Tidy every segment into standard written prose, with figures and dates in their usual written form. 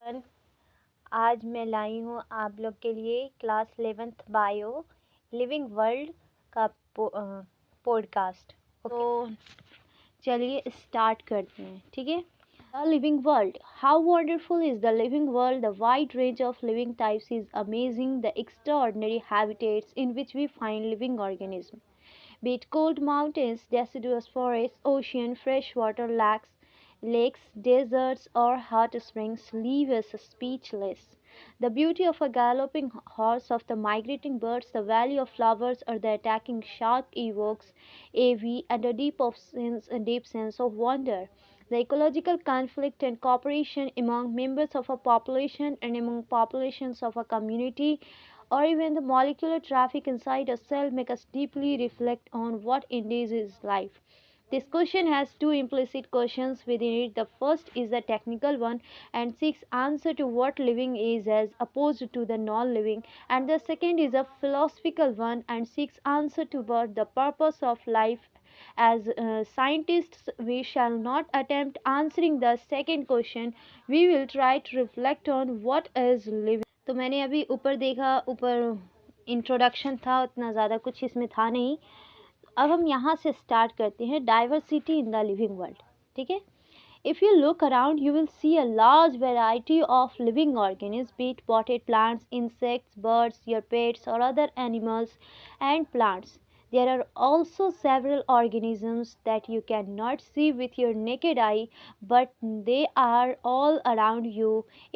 Everyone, आज मैं लाई हूँ आप लोग के लिए class 11th bio living world का पॉडकास्ट। तो चलिए स्टार्ट करते हैं, ठीक है। The living world, how wonderful is the living world. The wide range of living types is amazing. The extraordinary habitats in which we find living organisms, be it cold mountains, deciduous forests, ocean, freshwater lakes, deserts, or hot springs, leave us speechless. The beauty of a galloping horse, of the migrating birds, the valley of flowers, or the attacking shark evokes and a deep sense of wonder. The ecological conflict and cooperation among members of a population and among populations of a community, or even the molecular traffic inside a cell, make us deeply reflect on what indeed is life. This question has two implicit questions within it. The first is the technical one and seeks answer to what living is as opposed to the non-living, and the second is a philosophical one and seeks answer to what the purpose of life. As scientists, we shall not attempt answering the second question. We will try to reflect on what is living. तो मैंने अभी ऊपर देखा, ऊपर introduction था, उतना ज़्यादा कुछ इसमें था नहीं। अब हम यहाँ से स्टार्ट करते हैं, diversity in the living world, ठीक है। If you look around, you will see a large variety of living organisms, be it potted plants, insects, birds, your pets, or other animals and plants. There are also several organisms that you cannot see with your naked eye, but they are all around you.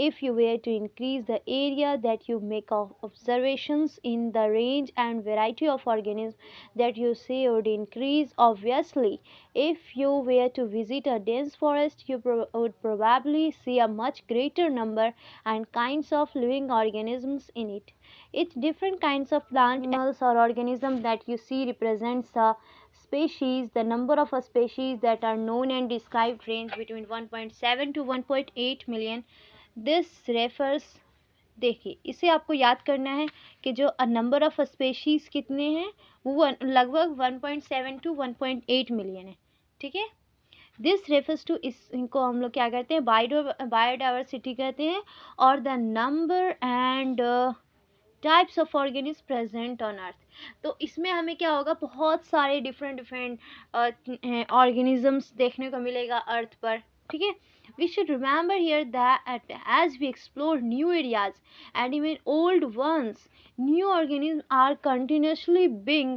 If you were to increase the area that you make of observations in, the range and variety of organisms that you see would increase. Obviously, if you were to visit a dense forest, you would probably see a much greater number and kinds of living organisms in it. Each different kinds of plant, animals, or organisms that you see represents a species. The number of species that are known and described range between 1.7 to 1.8 million. This refers, देखिए इसे आपको याद करना है कि जो number of species कितने हैं, वो लगभग 1.7 टू 1.8 मिलियन है, ठीक है। दिस रेफर्स टू, इनको हम लोग क्या कहते हैं, बायोडाइवर्सिटी कहते हैं, और the number and types of organism present on earth. तो इसमें हमें क्या होगा, बहुत सारे डिफरेंट ऑर्गेनिजम्स देखने को मिलेगा अर्थ पर, ठीक है। We should remember here that as we explore new areas and even old ones, new organisms are continuously being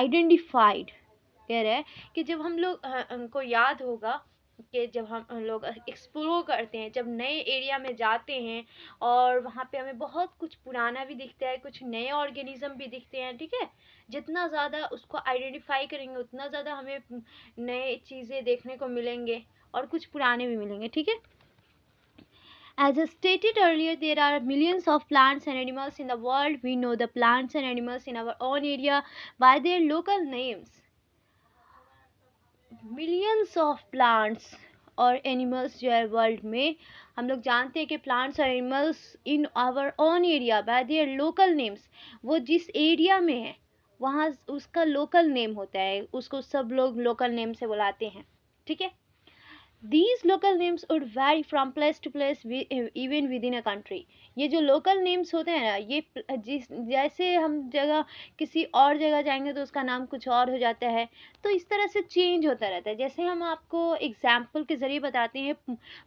identified. कह रहे हैं कि जब हम लोग हमको याद होगा कि जब हम लोग एक्सप्लोर करते हैं, जब नए एरिया में जाते हैं और वहाँ पे हमें बहुत कुछ पुराना भी दिखता है, कुछ नए ऑर्गेनिज्म भी दिखते हैं, ठीक है। जितना ज़्यादा उसको आइडेंटिफाई करेंगे उतना ज़्यादा हमें नए चीज़ें देखने को मिलेंगे और कुछ पुराने भी मिलेंगे, ठीक है। As stated earlier, there are millions of plants and animals in the world. We know the plants and animals in our own area by their local names. Millions of plants और एनिमल्स जो है world में, हम लोग जानते हैं कि plants और animals in our own area by their local names, वो जिस एरिया में है वहाँ उसका लोकल नेम होता है, उसको सब लोग लोकल नेम से बुलाते हैं, ठीक है। These local names would vary from place to place, even within a country. ये जो local names होते हैं ना, ये जैसे हम जगह किसी और जगह जाएंगे तो उसका नाम कुछ और हो जाता है, तो इस तरह से चेंज होता रहता है। जैसे हम आपको एग्जाम्पल के ज़रिए बताते हैं,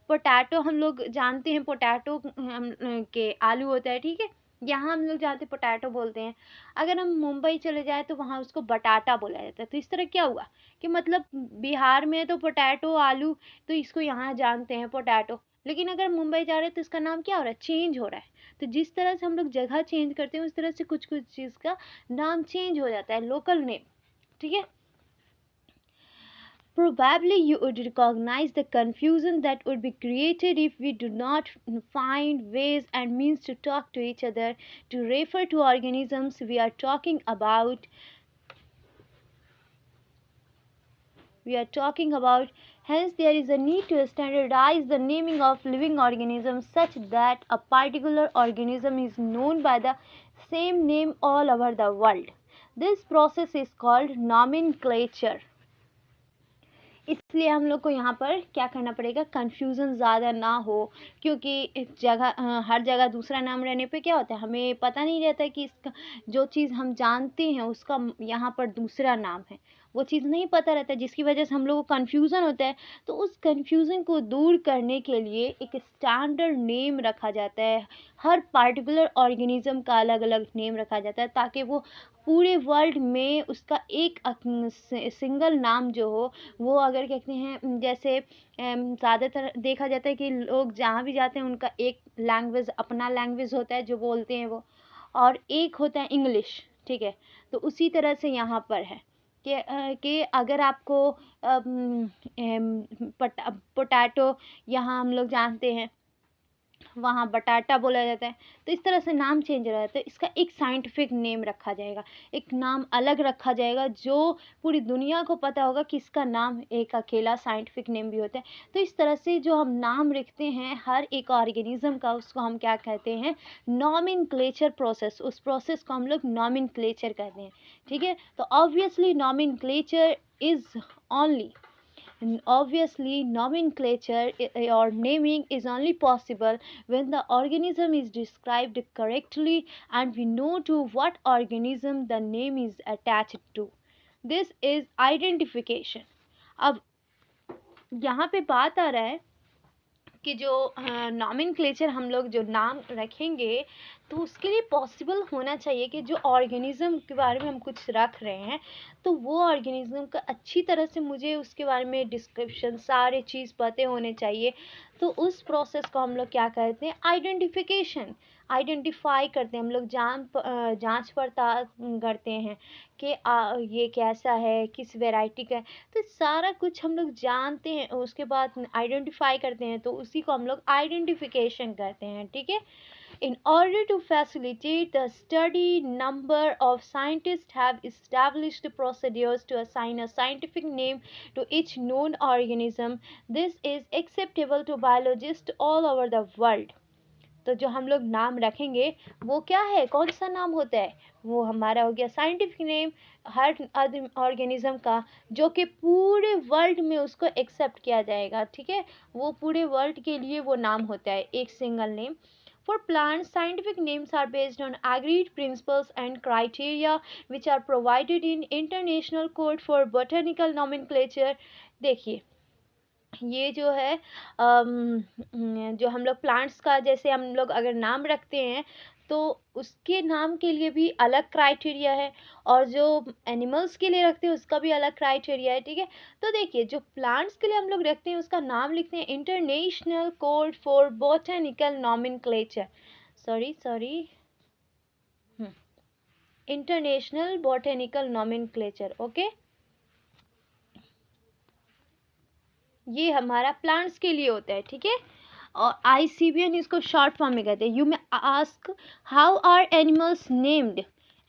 पोटैटो हम लोग जानते हैं, पोटैटो हम के आलू होता है, ठीक है। यहाँ हम लोग जानते हैं पोटैटो बोलते हैं। अगर हम मुंबई चले जाए तो वहाँ उसको बटाटा बोला जाता है। तो इस तरह क्या हुआ कि मतलब बिहार में तो पोटैटो आलू, तो इसको यहाँ जानते हैं पोटैटो, लेकिन अगर मुंबई जा रहे हैं तो इसका नाम क्या हो रहा है, चेंज हो रहा है। तो जिस तरह से हम लोग जगह चेंज करते हैं उस तरह से कुछ कुछ चीज़ का नाम चेंज हो जाता है, लोकल नेम, ठीक है। Probably you would recognize the confusion that would be created if we do not find ways and means to talk to each other to refer to organisms we are talking about. Hence there is a need to standardize the naming of living organisms such that a particular organism is known by the same name all over the world. This process is called nomenclature. इसलिए हम लोग को यहाँ पर क्या करना पड़ेगा, confusion ज़्यादा ना हो, क्योंकि हर जगह दूसरा नाम रहने पे क्या होता है, हमें पता नहीं रहता है कि इसका जो चीज़ हम जानते हैं उसका यहाँ पर दूसरा नाम है, वो चीज़ नहीं पता रहता है, जिसकी वजह से हम लोग को कन्फ्यूज़न होता है। तो उस कन्फ्यूज़न को दूर करने के लिए एक स्टैंडर्ड नेम रखा जाता है, हर पार्टिकुलर ऑर्गेनिज़्म का अलग अलग नेम रखा जाता है, ताकि वो पूरे वर्ल्ड में उसका एक सिंगल नाम जो हो, वो अगर कहते हैं जैसे ज़्यादातर देखा जाता है कि लोग जहाँ भी जाते हैं उनका एक लैंग्वेज, अपना लैंग्वेज होता है जो बोलते हैं वो, और एक होता है इंग्लिश, ठीक है। तो उसी तरह से यहाँ पर है कि अगर आपको पोटैटो यहाँ हम लोग जानते हैं, वहाँ बटाटा बोला जाता है, तो इस तरह से नाम चेंज हो जाता है। इसका एक साइंटिफिक नेम रखा जाएगा, एक नाम अलग रखा जाएगा जो पूरी दुनिया को पता होगा कि इसका नाम एक अकेला साइंटिफिक नेम भी होता है। तो इस तरह से जो हम नाम रखते हैं हर एक ऑर्गेनिज्म का, उसको हम क्या कहते हैं, नॉमेनक्लेचर प्रोसेस। उस प्रोसेस को हम लोग नॉमेनक्लेचर कहते हैं, ठीक है। तो obviously nomenclature is only obviously nomenclature or naming is only possible when the organism is described correctly and we know to what organism the name is attached to. This is identification. अब यहाँ पे बात आ रहा है कि जो nomenclature हम लोग जो नाम रखेंगे, तो उसके लिए पॉसिबल होना चाहिए कि जो ऑर्गेनिज़म के बारे में हम कुछ रख रहे हैं, तो वो ऑर्गेनिज़म का अच्छी तरह से मुझे उसके बारे में डिस्क्रिप्शन सारे चीज़ पते होने चाहिए। तो उस प्रोसेस को हम लोग क्या कहते हैं, आइडेंटिफिकेशन। आइडेंटिफाई करते हैं हम लोग, जांच पड़ताल करते हैं कि ये कैसा है, किस वैरायटी का है, तो सारा कुछ हम लोग जानते हैं, उसके बाद आइडेंटिफाई करते हैं, तो उसी को हम लोग आइडेंटिफिकेशन करते हैं, ठीक है। In order to facilitate the study, number of scientists have established procedures to assign a scientific name to each known organism. This is acceptable to biologists all over the world. तो जो हम लोग नाम रखेंगे वो क्या है, कौन सा नाम होता है, वो हमारा हो गया साइंटिफिक नेम हर ऑर्गेनिज्म का, जो कि पूरे वर्ल्ड में उसको एक्सेप्ट किया जाएगा, ठीक है। वो पूरे वर्ल्ड के लिए वो नाम होता है, एक single name. For plants, scientific names are based on agreed principles and criteria which are provided in International Code for Botanical Nomenclature. देखिए ये जो है जो हम लोग प्लांट्स का जैसे हम लोग अगर नाम रखते हैं, तो उसके नाम के लिए भी अलग क्राइटेरिया है, और जो एनिमल्स के लिए रखते हैं उसका भी अलग क्राइटेरिया है, ठीक है। तो देखिए जो प्लांट्स के लिए हम लोग रखते हैं उसका नाम लिखते हैं international code for botanical nomenclature, sorry international botanical nomenclature, okay. ये हमारा प्लांट्स के लिए होता है, ठीक है। और ICBN इसको शॉर्ट फॉर्म में कहते हैं। You may ask how are animals named.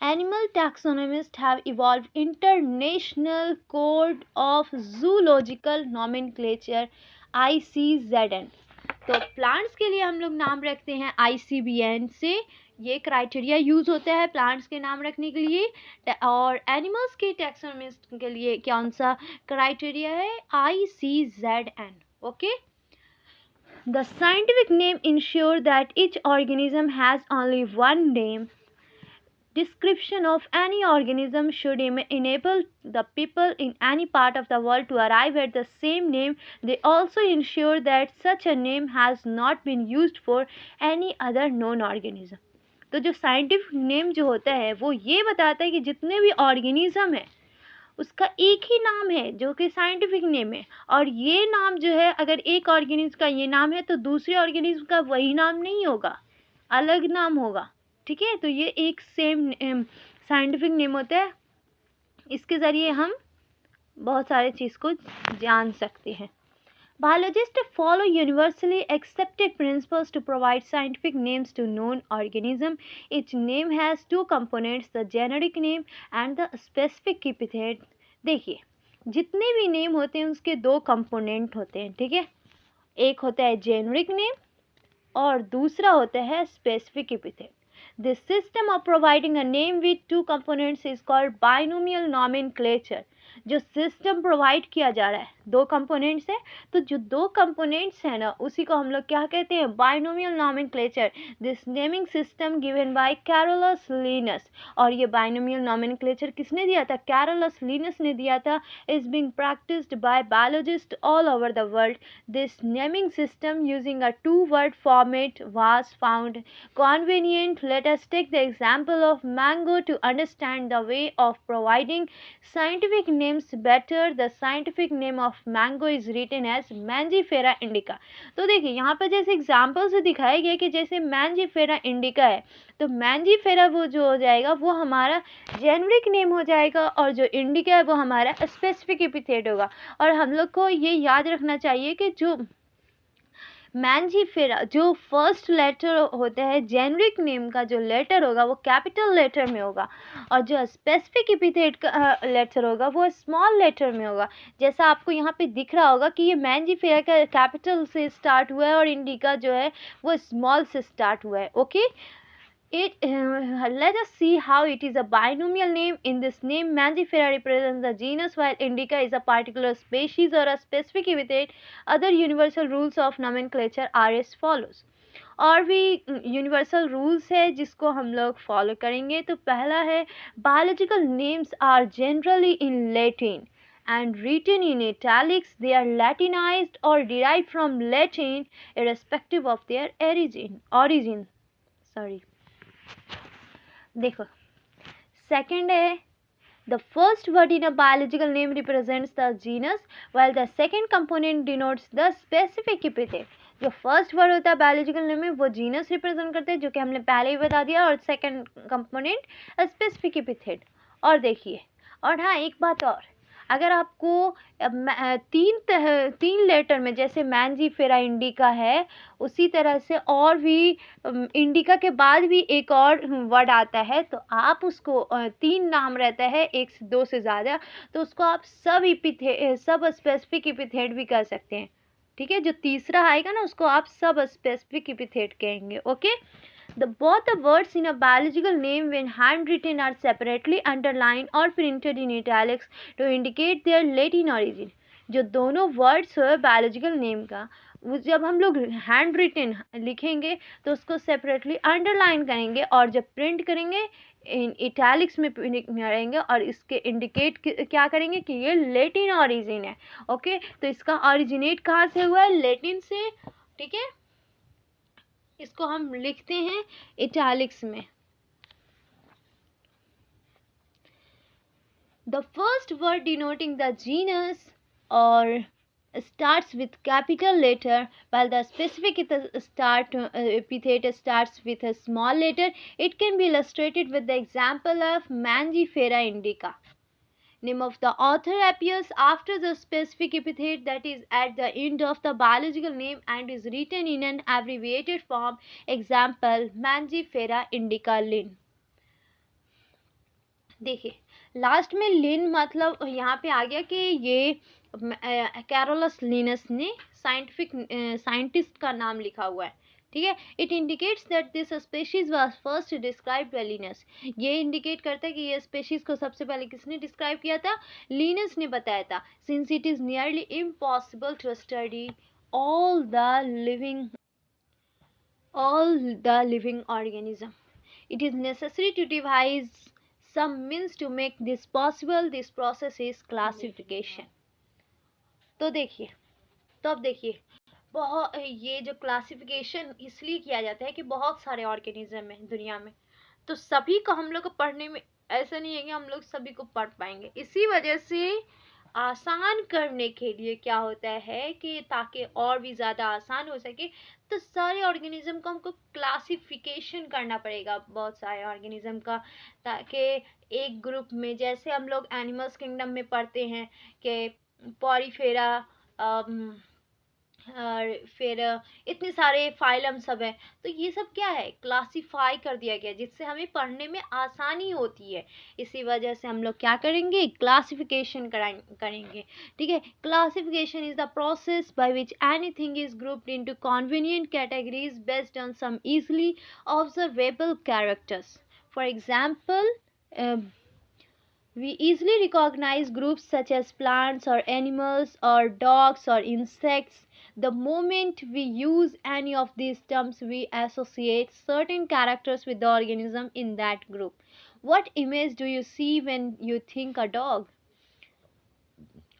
Animal taxonomists have evolved International Code of Zoological Nomenclature ICZN। तो प्लांट्स के लिए हम लोग नाम रखते हैं ICBN से, ये क्राइटेरिया यूज होता है प्लांट्स के नाम रखने के लिए। और एनिमल्स के टैक्सोनॉमिस्ट के लिए कौन सा क्राइटेरिया है, ICZN, okay. The scientific name ensure that each organism has only one name. Description of any organism should enable the people in any part of the world to arrive at the same name. They also ensure that such a name has not been used for any other known organism. तो जो scientific name जो होता है वो ये बताता है कि जितने भी ऑर्गेनिज्म है उसका एक ही नाम है जो कि साइंटिफिक नेम है, और ये नाम जो है अगर एक ऑर्गेनिज्म का ये नाम है तो दूसरे ऑर्गेनिज्म का वही नाम नहीं होगा, अलग नाम होगा, ठीक है। तो ये एक सेम साइंटिफिक नेम होता है, इसके ज़रिए हम बहुत सारे चीज़ को जान सकते हैं। Biologists follow universally accepted principles to provide scientific names to known organisms. Each name has two components, the generic name and the specific epithet. देखिए जितने भी नेम होते हैं उसके दो कंपोनेंट होते हैं, ठीक है। एक होता है जेनरिक नेम और दूसरा होता है specific epithet. This system of providing a name with two components is called binomial nomenclature. जो सिस्टम प्रोवाइड किया जा रहा है, दो कंपोनेंट्स है, तो जो दो कंपोनेंट्स है ना उसी को हम लोग क्या कहते हैं, binomial nomenclature. This naming system given by Carolus Linus, और ये बाइनोमियल नॉमेनक्लेचर किसने दिया था, कैरोलस लिनस ने दिया था, is being practised by biologist all over the world. This naming system using a two word format was found convenient. Let us take the example of mango to understand the way of providing scientific names better. The scientific name of mango is written as Mangifera indica. तो देखिए यहाँ पर जैसे example से दिखाया गया कि जैसे मैंजीफेरा इंडिका है, तो मैंजीफेरा वो जो हो जाएगा वो हमारा जेनरिक नेम हो जाएगा, और जो इंडिका है वो हमारा स्पेसिफिक एपिथेट होगा। और हम लोग को ये याद रखना चाहिए कि जो मैंजीफेरा जो फर्स्ट लेटर होता है जेनरिक नेम का, जो लेटर होगा वो कैपिटल लेटर में होगा, और जो स्पेसिफिक एपिथेट का लेटर होगा वो स्मॉल लेटर में होगा। जैसा आपको यहाँ पे दिख रहा होगा कि ये मैंजीफेरा का कैपिटल से स्टार्ट हुआ है और इंडिका जो है वो स्मॉल से स्टार्ट हुआ है। Okay, let us see how it is a binomial name. In this name, Mangifera represents the genus, while Indica is a particular species or a specific epithet. Other universal rules of nomenclature are as follows. और भी universal rules है जिसको हम लोग follow करेंगे। तो पहला है, biological names are generally in Latin and written in italics. They are Latinized or derived from Latin irrespective of their origin. Sorry. देखो, सेकंड है, the first word in a biological name represents the genus while the second component denotes the specific epithet. जो first word होता है biological name में वो genus represent करते हैं, जो कि हमने पहले ही बता दिया, और सेकंड कंपोनेंट स्पेसिफिक एपिथेट। और देखिए, और हाँ एक बात और, अगर आपको तीन लेटर में जैसे मैंजीफेरा इंडिका है, उसी तरह से और भी इंडिका के बाद भी एक और वर्ड आता है, तो आप उसको तीन नाम रहता है, एक से दो से ज़्यादा, तो उसको आप सब स्पेसिफिक एपिथेट भी कर सकते हैं। ठीक है, जो तीसरा आएगा ना उसको आप सब स्पेसिफिक एपिथेट कहेंगे। Okay, both the words in a biological name when handwritten are separately underlined or printed in italics to indicate their Latin origin. जो दोनों वर्ड्स हो बायोलॉजिकल नेम का, वो जब हम लोग हैंड रिटन लिखेंगे तो उसको सेपरेटली अंडरलाइन करेंगे, और जब प्रिंट करेंगे इन इटैलिक्स में करेंगे, और इसके इंडिकेट क्या करेंगे कि ये लेटिन ऑरिजिन है। ओके, तो इसका ऑरिजिनेट कहाँ से हुआ है, लेटिन से। ठीक है, इसको हम लिखते हैं इटैलिक्स में। The first word denoting the genus or starts with capital letter, while the specific epithet starts with a small letter. It can be illustrated with the example of Mangifera indica. Name of the author appears after the specific epithet, that is at the end of the biological name, and is written in an abbreviated form. Example, Mangifera indica Lin. देखिए, last में लिन मतलब यहाँ पे आ गया कि ये Carolus Linus ने scientist का नाम लिखा हुआ है। ठीक है, it indicates that this species was first described bye Linus. ये इंडिकेट करता है कि ये स्पेशीज को सबसे पहले किसने डिस्क्राइब किया था, लिनस ने बताया था। Since it is nearly impossible to study all the living organism, it is necessary to devise some means to make this possible. This process is classification. तो देखिए, तो अब देखिए, बहुत ये जो क्लासिफिकेशन इसलिए किया जाता है कि बहुत सारे ऑर्गेनिज्म है दुनिया में, तो सभी को हम लोग को पढ़ने में ऐसा नहीं है कि हम लोग सभी को पढ़ पाएंगे। इसी वजह से आसान करने के लिए क्या होता है कि ताकि और भी ज़्यादा आसान हो सके, तो सारे ऑर्गेनिज्म को हमको क्लासिफिकेशन करना पड़ेगा, बहुत सारे ऑर्गेनिज्म का, ताकि एक ग्रुप में, जैसे हम लोग एनिमल्स किंगडम में पढ़ते हैं कि पॉरीफेरा और फिर इतने सारे फाइलम सब हैं, तो ये सब क्या है, क्लासिफाई कर दिया गया, जिससे हमें पढ़ने में आसानी होती है। इसी वजह से हम लोग क्या करेंगे, क्लासिफिकेशन करेंगे। ठीक है, classification is the process by which anything is grouped into convenient categories based on some easily observable characters. For example, We easily recognize groups such as plants or animals or dogs or insects. The moment we use any of these terms, we associate certain characters with the organism in that group. What image do you see when you think a dog?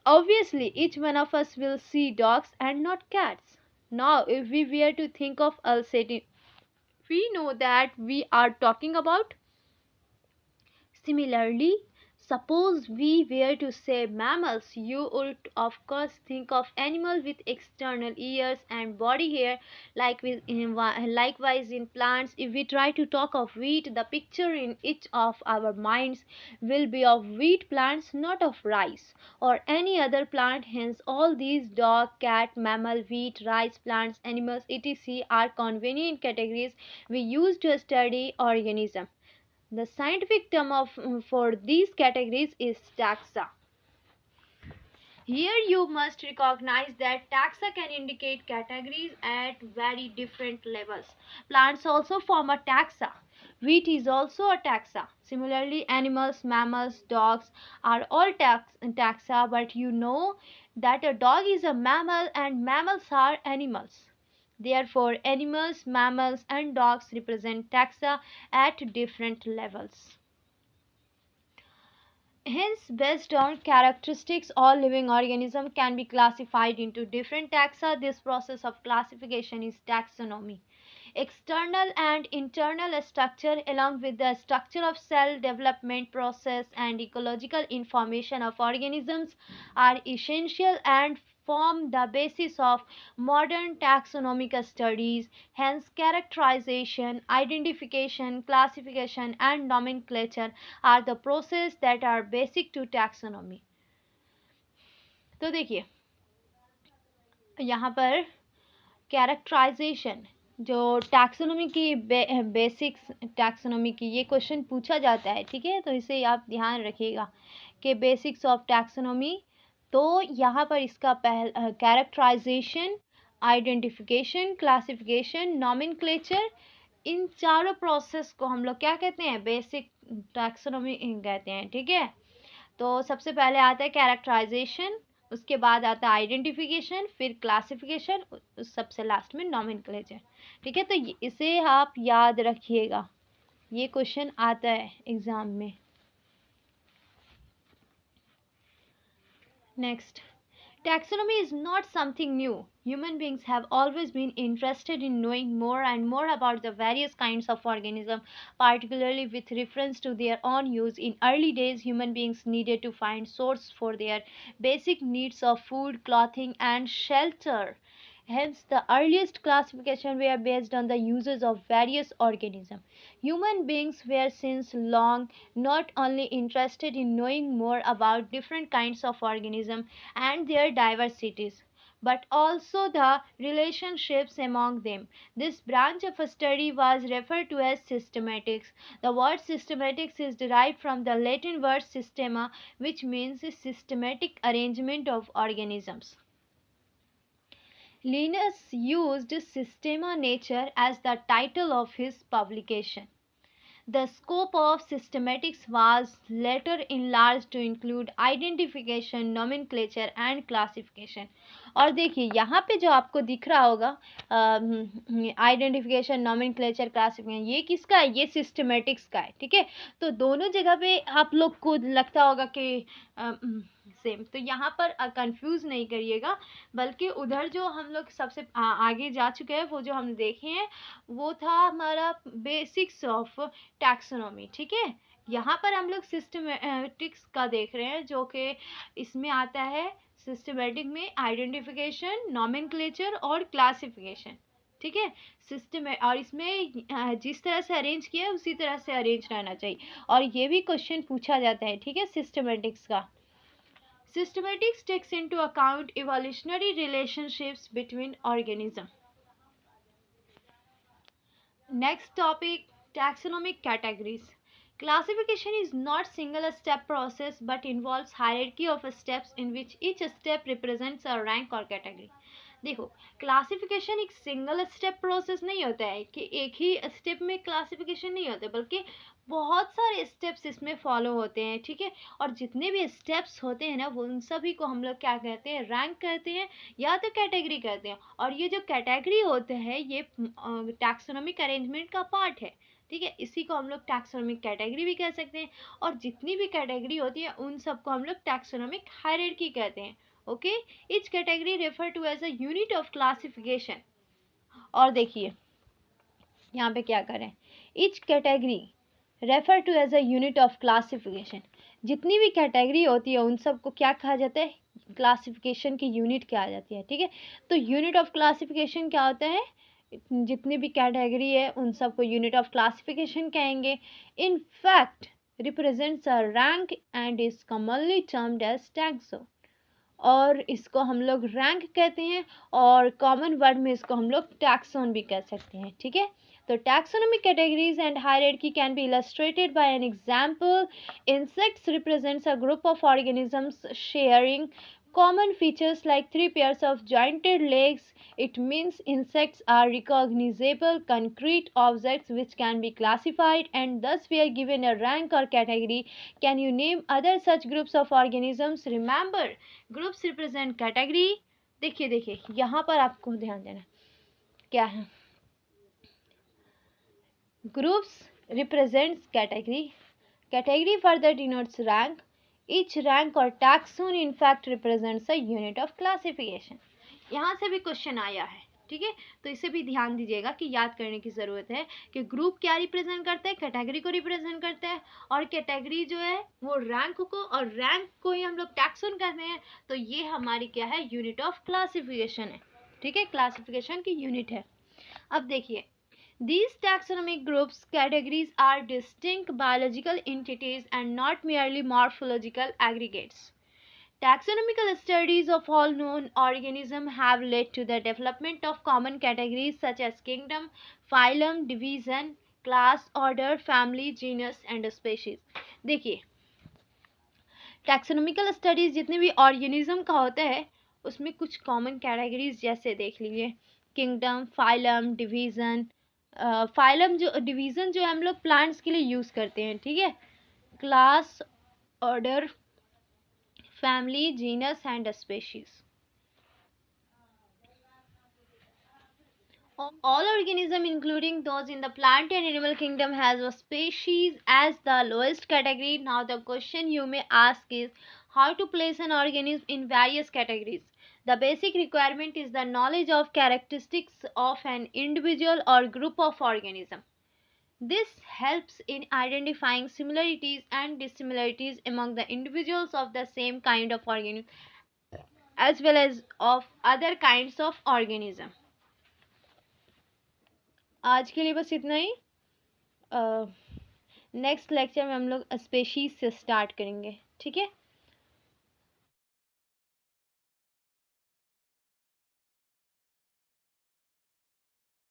Obviously, each one of us will see dogs and not cats. Now, if we were to think of Alsatian, we know that we are talking about. Similarly, suppose we were to say mammals, you would of course think of animals with external ears and body hair. Likewise in plants, if we try to talk of wheat, the picture in each of our minds will be of wheat plants, not of rice or any other plant. Hence, all these dog, cat, mammal, wheat, rice plants, animals, etc. are convenient categories we use to study organism. The scientific term for these categories is taxa. Here you must recognize that taxa can indicate categories at very different levels. Plants also form a taxa. Wheat is also a taxa. Similarly, animals, mammals, dogs are all taxa, but you know that a dog is a mammal and mammals are animals. Therefore, animals, mammals, and dogs represent taxa at different levels. Hence, based on characteristics, all living organisms can be classified into different taxa. This process of classification is taxonomy. External and internal structure, along with the structure of cell development process and ecological information of organisms, are essential and form the basis of modern taxonomic studies. Hence, characterization, identification, classification, and nomenclature are the process that are basic to taxonomy. तो देखिए यहाँ पर characterisation जो taxonomy की basics taxonomy की ये question पूछा जाता है, ठीक है, तो इसे आप ध्यान रखिएगा कि बेसिक्स ऑफ टैक्सोनॉमी। तो यहाँ पर इसका कैरेक्टराइजेशन, आइडेंटिफिकेशन, क्लासिफिकेशन, नॉमेनक्लेचर, इन चारों प्रोसेस को हम लोग क्या कहते हैं? बेसिक टैक्सोनॉमी कहते हैं, ठीक है। तो सबसे पहले आता है कैरेक्टराइजेशन, उसके बाद आता है आइडेंटिफिकेशन, फिर क्लासिफिकेशन, सबसे लास्ट में नॉमेनक्लेचर, ठीक है। तो इसे आप याद रखिएगा, ये क्वेश्चन आता है एग्जाम में। Next, taxonomy is not something new. Human beings have always been interested in knowing more and more about the various kinds of organisms, particularly with reference to their own use. In early days, human beings needed to find source for their basic needs of food, clothing, and shelter. Hence, the earliest classification were based on the uses of various organisms. Human beings were since long not only interested in knowing more about different kinds of organisms and their diversities, but also the relationships among them. This branch of study was referred to as systematics. The word systematics is derived from the Latin word systema, which means systematic arrangement of organisms. Linnaeus used Systema Nature as the title of his publication. The scope of systematics was later enlarged to include identification, nomenclature and classification. और देखिए यहाँ पे जो आपको दिख रहा होगा identification, nomenclature, classification, ये किसका है? ये सिस्टमेटिक्स का है, ठीक है। तो दोनों जगह पे आप लोग को लगता होगा कि सेम, तो यहाँ पर कंफ्यूज नहीं करिएगा, बल्कि उधर जो हम लोग सबसे आगे जा चुके हैं, वो जो हम देखे हैं वो था हमारा बेसिक्स ऑफ टैक्सोनॉमी, ठीक है। यहाँ पर हम लोग सिस्टमेटिक्स का देख रहे हैं, जो कि इसमें आता है सिस्टमेटिक में आइडेंटिफिकेशन, नॉमेनक्लेचर और क्लासिफिकेशन, ठीक है। सिस्टम और इसमें जिस तरह से अरेंज किया है उसी तरह से अरेंज रहना चाहिए, और ये भी क्वेश्चन पूछा जाता है, ठीक है, सिस्टमेटिक्स का। Systematics takes into account evolutionary relationships between organisms. Next topic, taxonomic categories. Classification is not single step process but involves hierarchy of steps in which each step represents a rank or category. देखो, classification एक single step process नहीं होता है कि एक ही step में classification नहीं होता, बल्कि बहुत सारे स्टेप्स इसमें फॉलो होते हैं, ठीक है। और जितने भी स्टेप्स होते हैं ना, वो उन सभी को हम लोग क्या कहते हैं, रैंक कहते हैं या तो कैटेगरी कहते हैं। और ये जो कैटेगरी होते हैं ये टैक्सोनॉमिक अरेंजमेंट का पार्ट है, ठीक है। इसी को हम लोग टैक्सोनॉमिक कैटेगरी भी कह सकते हैं। और जितनी भी कैटेगरी होती है उन सबको हम लोग टैक्सोनॉमिक हायरार्की कहते हैं। Okay, each category refer to as a unit of classification। और देखिए यहाँ पे क्या करें, each category refer to as a unit of classification। जितनी भी कैटेगरी होती है उन सबको क्या कहा जाता है, क्लासिफिकेशन की यूनिट कहा जाती है, ठीक है। तो यूनिट ऑफ क्लासिफिकेशन क्या होता है, जितनी भी कैटेगरी है उन सबको यूनिट ऑफ क्लासिफिकेशन कहेंगे। In fact represents a rank and is commonly termed as taxon. और इसको हम लोग रैंक कहते हैं और कॉमन वर्ड में इसको हम लोग टैक्सोन भी कह सकते हैं, ठीक है। तो taxonomic categories and hierarchy can be illustrated bye an example. Insects represents a group of organisms sharing common features like 3 pairs of jointed legs. It means insects are recognizable concrete objects which can be classified and thus we are given a rank or category. Can you name other such groups of organisms? Remember, groups represent category। देखिए देखिए यहाँ पर आपको ध्यान देना क्या है, groups represents category, category further denotes rank, each rank or taxon in fact represents a unit of classification। यहाँ से भी क्वेश्चन आया है, ठीक है। तो इसे भी ध्यान दीजिएगा कि याद करने की ज़रूरत है कि ग्रुप क्या रिप्रेजेंट करता है, कैटेगरी को रिप्रेजेंट करता है। और कैटेगरी जो है वो रैंक को, और रैंक को ही हम लोग टैक्सोन कहते हैं। तो ये हमारी क्या है, यूनिट ऑफ क्लासिफिकेशन है, ठीक है, क्लासिफिकेशन की यूनिट है। अब देखिए, these taxonomic groups categories are distinct biological entities and not merely morphological aggregates। Taxonomical studies of all known organisms have led to the development of common categories such as kingdom, phylum, division, class, order, family, genus and species। देखिए, taxonomical studies जितने भी organism का होता है उसमें कुछ common categories जैसे देख लीजिए, किंगडम, फाइलम, डिवीज़न। फाइलम जो डिवीज़न जो हम लोग प्लांट्स के लिए यूज़ करते हैं, ठीक है। Class, order, family, genus and species. All organisms, including those in the plant and animal kingdom, has a species as the lowest category. Now, the question you may ask is how to place an organism in various categories. The basic requirement is the knowledge of characteristics of an individual or group of organisms. This helps in identifying similarities and dissimilarities among the individuals of the same kind of organism as well as of other kinds of organism। आज के लिए बस इतना ही। Next lecture में हम लोग species से start करेंगे, ठीक है।